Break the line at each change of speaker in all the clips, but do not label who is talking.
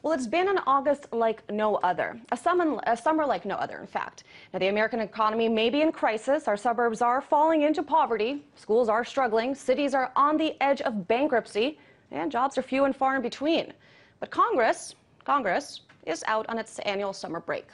Well, it's been an August like no other, a summer like no other, in fact. Now, the American economy may be in crisis. Our suburbs are falling into poverty. Schools are struggling. Cities are on the edge of bankruptcy, and jobs are few and far in between. But Congress is out on its annual summer break.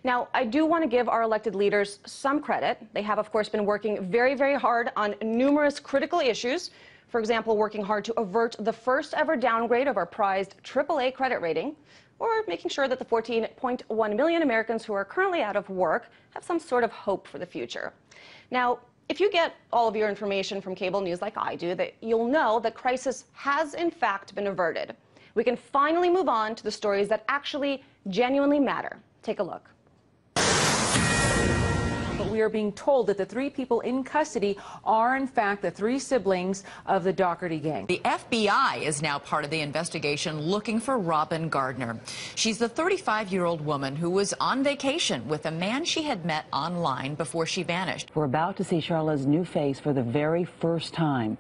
Now, I do want to give our elected leaders some credit. They have, of course, been working very, very hard on numerous critical issues. For example, working hard to avert the first ever downgrade of our prized AAA credit rating, or making sure that the 14.1 million Americans who are currently out of work have some sort of hope for the future. Now, if you get all of your information from cable news like I do, that you'll know that crisis has in fact been averted. We can finally move on to the stories that actually genuinely matter. Take a look.
But we are being told that the 3 people in custody are, in fact, the 3 siblings of the Doherty gang.
The FBI is now part of the investigation looking for Robin Gardner. She's the 35-year-old woman who was on vacation with a man she had met online before she vanished.
We're about to see Charlotte's new face for the very first time.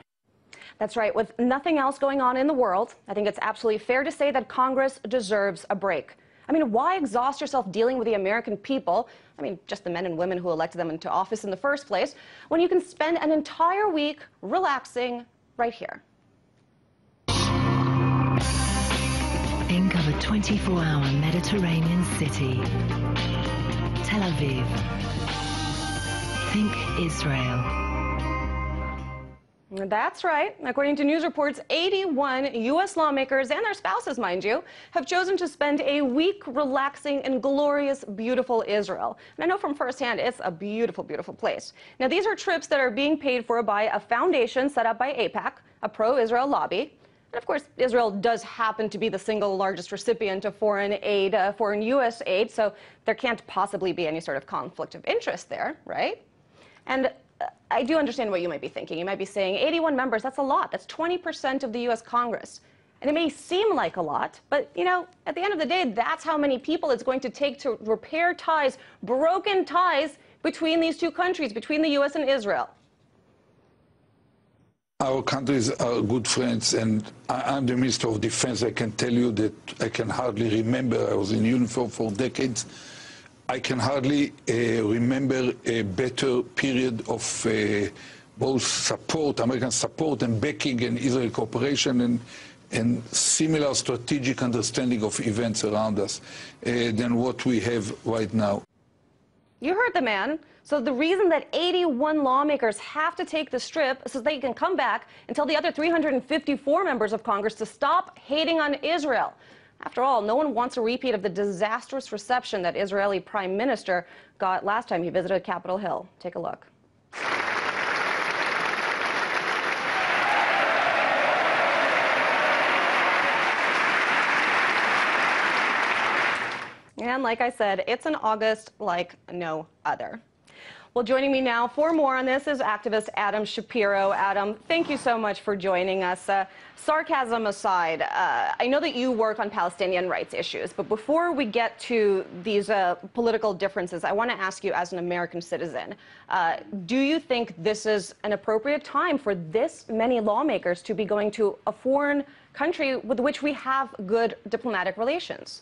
That's right. With nothing else going on in the world, I think it's absolutely fair to say that Congress deserves a break. I mean, why exhaust yourself dealing with the American people, I mean, just the men and women who elected them into office in the first place, when you can spend an entire week relaxing right here?
Think of a 24-hour Mediterranean city. Tel Aviv. Think Israel.
That's right. According to news reports, 81 U.S. lawmakers and their spouses, mind you, have chosen to spend a week relaxing in glorious, beautiful Israel. And I know from firsthand, it's a beautiful, beautiful place. Now, these are trips that are being paid for by a foundation set up by AIPAC, a pro-Israel lobby. And of course, Israel does happen to be the single largest recipient of foreign aid, foreign U.S. aid, so there can't possibly be any sort of conflict of interest there, right? And I do understand what you might be thinking. You might be saying 81 members, that's a lot. That's 20% of the U.S. Congress. And it may seem like a lot, but, you know, at the end of the day, that's how many people it's going to take to repair ties, broken ties between these two countries, between the U.S. and Israel.
Our countries are good friends, and I'm the Minister of Defense. I can tell you that I can hardly remember. I was in uniform for decades. I can hardly remember a better period of both support, American support and backing and Israel cooperation and similar strategic understanding of events around us than what we have right now.
You heard the man. So the reason that 81 lawmakers have to take this trip is so they can come back and tell the other 354 members of Congress to stop hating on Israel. After all, no one wants a repeat of the disastrous reception that Israeli Prime Minister got last time he visited Capitol Hill. Take a look. And like I said, it's an August like no other. Well, joining me now for more on this is activist Adam Shapiro. Adam, thank you so much for joining us. Sarcasm aside, I know that you work on Palestinian rights issues, but before we get to these political differences, I want to ask you as an American citizen, do you think this is an appropriate time for this many lawmakers to be going to a foreign country with which we have good diplomatic relations?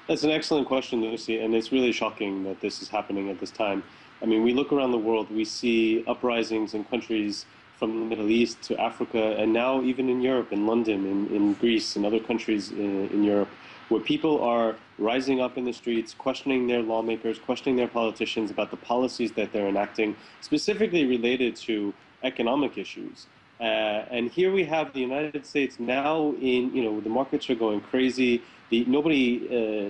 That's an excellent question, Lucy, and it's really shocking that this is happening at this time. I mean, we look around the world, we see uprisings in countries from the Middle East to Africa, and now even in Europe, in London, in Greece, and other countries in Europe, where people are rising up in the streets, questioning their lawmakers, questioning their politicians about the policies that they're enacting, specifically related to economic issues. And here we have the United States now the markets are going crazy.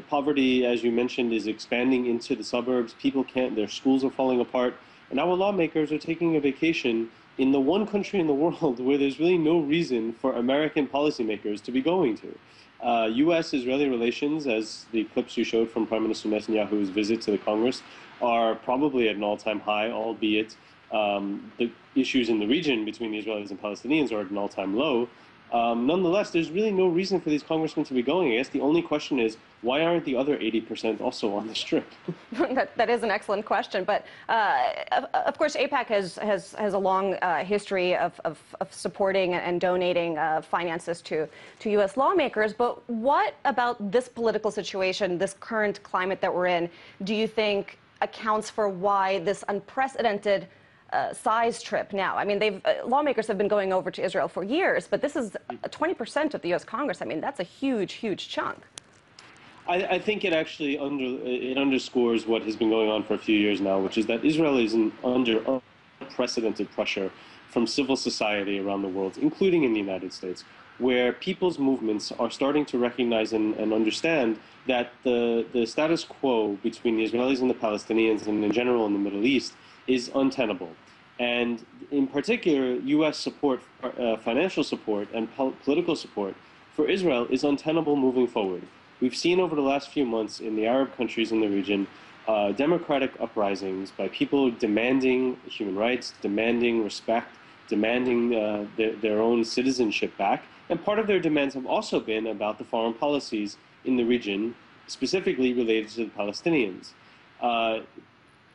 Poverty, as you mentioned, is expanding into the suburbs. People their schools are falling apart. And our lawmakers are taking a vacation in the one country in the world where there's really no reason for American policymakers to be going to. U.S.-Israeli relations, as the clips you showed from Prime Minister Netanyahu's visit to the Congress, are probably at an all-time high, albeit the issues in the region between the Israelis and Palestinians are at an all-time low. Nonetheless, there's really no reason for these congressmen to be going. I guess the only question is, why aren't the other 80% also on this trip?
That is an excellent question. But of course, AIPAC has a long history of supporting and donating finances to U.S. lawmakers. But what about this political situation, this current climate that we're in, do you think accounts for why this unprecedented size trip now? I mean, lawmakers have been going over to Israel for years, but this is 20% of the U.S. Congress. I mean, that's a huge, huge chunk.
I think it actually underscores what has been going on for a few years now, which is that Israel is under unprecedented pressure from civil society around the world, including in the United States, where people's movements are starting to recognize and understand that the status quo between the Israelis and the Palestinians and in general in the Middle East is untenable. And in particular, U.S. support, financial support and political support for Israel is untenable moving forward. We've seen over the last few months in the Arab countries in the region democratic uprisings by people demanding human rights, demanding respect, demanding their own citizenship back. And part of their demands have also been about the foreign policies in the region, specifically related to the Palestinians.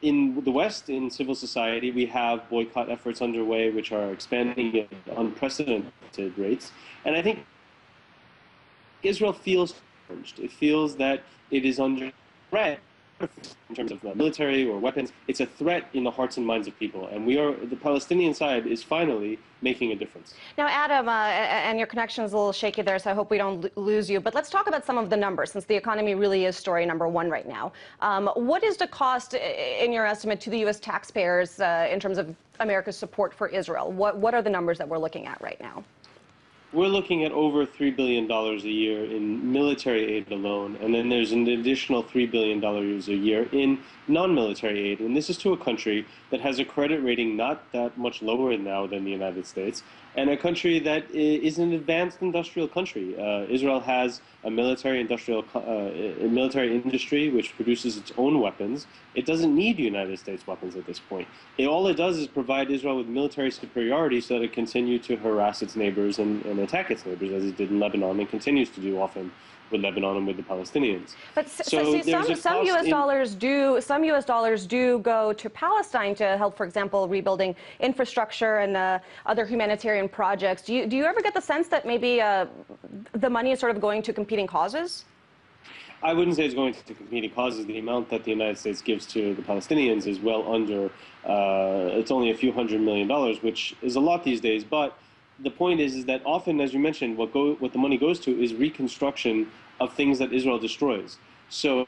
In the West, in civil society, we have boycott efforts underway, which are expanding at unprecedented rates. And I think Israel feels challenged. It feels that it is under threat in terms of military or weapons. It's a threat in the hearts and minds of people. And the Palestinian side is finally making a difference.
Now, Adam, and your connection is a little shaky there, so I hope we don't lose you. But let's talk about some of the numbers, since the economy really is story number one right now. What is the cost, in your estimate, to the U.S. taxpayers in terms of America's support for Israel? What are the numbers that we're looking at right now?
We're looking at over $3 billion a year in military aid alone, and then there's an additional $3 billion a year in non-military aid. And this is to a country that has a credit rating not that much lower now than the United States, and a country that is an advanced industrial country. Israel has a military industry which produces its own weapons. It doesn't need United States weapons at this point. All it does is provide Israel with military superiority so that it continue to harass its neighbors and attack its neighbors, as it did in Lebanon and continues to do often with Lebanon and with the Palestinians.
But see, some U.S. dollars do go to Palestine to help, for example, rebuilding infrastructure and other humanitarian projects. Do you ever get the sense that maybe the money is sort of going to competing causes?
I wouldn't say it's going to competing causes. The amount that the United States gives to the Palestinians is well under, it's only a few $100 million, which is a lot these days. But the point is that often, as you mentioned, what the money goes to is reconstruction of things that Israel destroys. So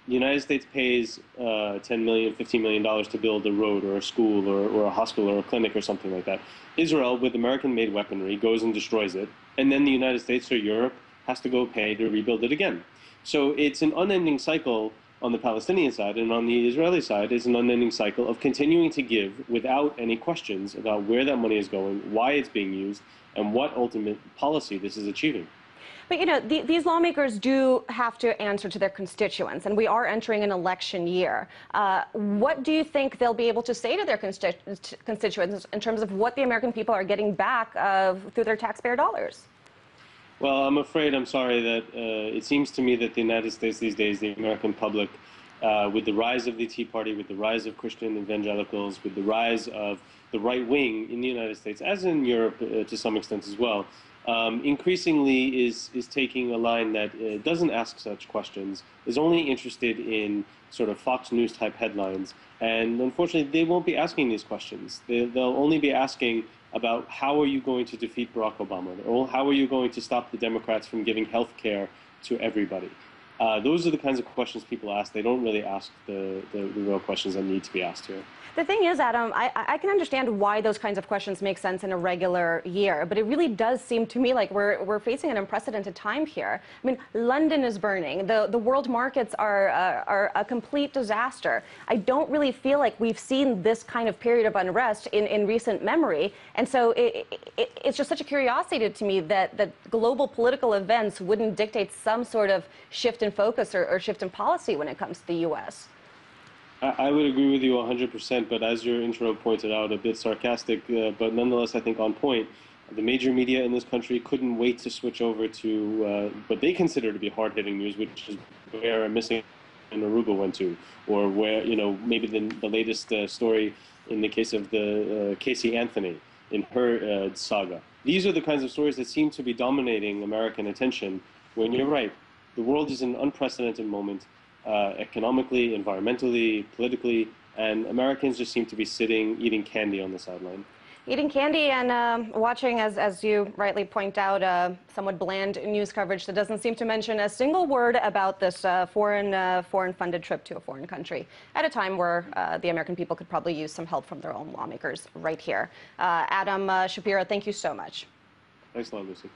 the United States pays $10 million, $15 million to build a road or a school or a hospital or a clinic or something like that. Israel, with American-made weaponry, goes and destroys it, and then the United States or Europe has to go pay to rebuild it again. So it's an unending cycle on the Palestinian side, and on the Israeli side is an unending cycle of continuing to give without any questions about where that money is going, why it's being used, and what ultimate policy this is achieving.
But, you know, these lawmakers do have to answer to their constituents, and we are entering an election year. What do you think they'll be able to say to their constituents in terms of what the American people are getting back through their taxpayer dollars?
Well, I'm sorry that it seems to me that the United States these days, the American public, with the rise of the Tea Party, with the rise of Christian evangelicals, with the rise of the right wing in the United States, as in Europe to some extent as well, increasingly is taking a line that doesn't ask such questions, is only interested in sort of Fox News type headlines. And unfortunately, they won't be asking these questions. They'll only be asking about how are you going to defeat Barack Obama, or how are you going to stop the Democrats from giving health care to everybody. Those are the kinds of questions people ask. They don't really ask the real questions that need to be asked here.
The thing is, Adam, I can understand why those kinds of questions make sense in a regular year, but it really does seem to me like we're facing an unprecedented time here. I mean, London is burning. The world markets are a complete disaster. I don't really feel like we've seen this kind of period of unrest in recent memory, and so it's just such a curiosity to me that global political events wouldn't dictate some sort of shift in focus or shift in policy when it comes to the U.S.
I would agree with you 100%, but as your intro pointed out, a bit sarcastic, but nonetheless I think on point. The major media in this country couldn't wait to switch over to what they consider to be hard-hitting news, which is where a missing in Aruba went to, or where, maybe the latest story in the case of the Casey Anthony in her saga. These are the kinds of stories that seem to be dominating American attention, when you're right, the world is in an unprecedented moment, economically, environmentally, politically, and Americans just seem to be sitting, eating candy on the sideline.
Eating candy and watching, as you rightly point out, somewhat bland news coverage that doesn't seem to mention a single word about this foreign-funded trip to a foreign country at a time where the American people could probably use some help from their own lawmakers right here. Adam Shapira, thank you so much.
Thanks a lot, Lucy.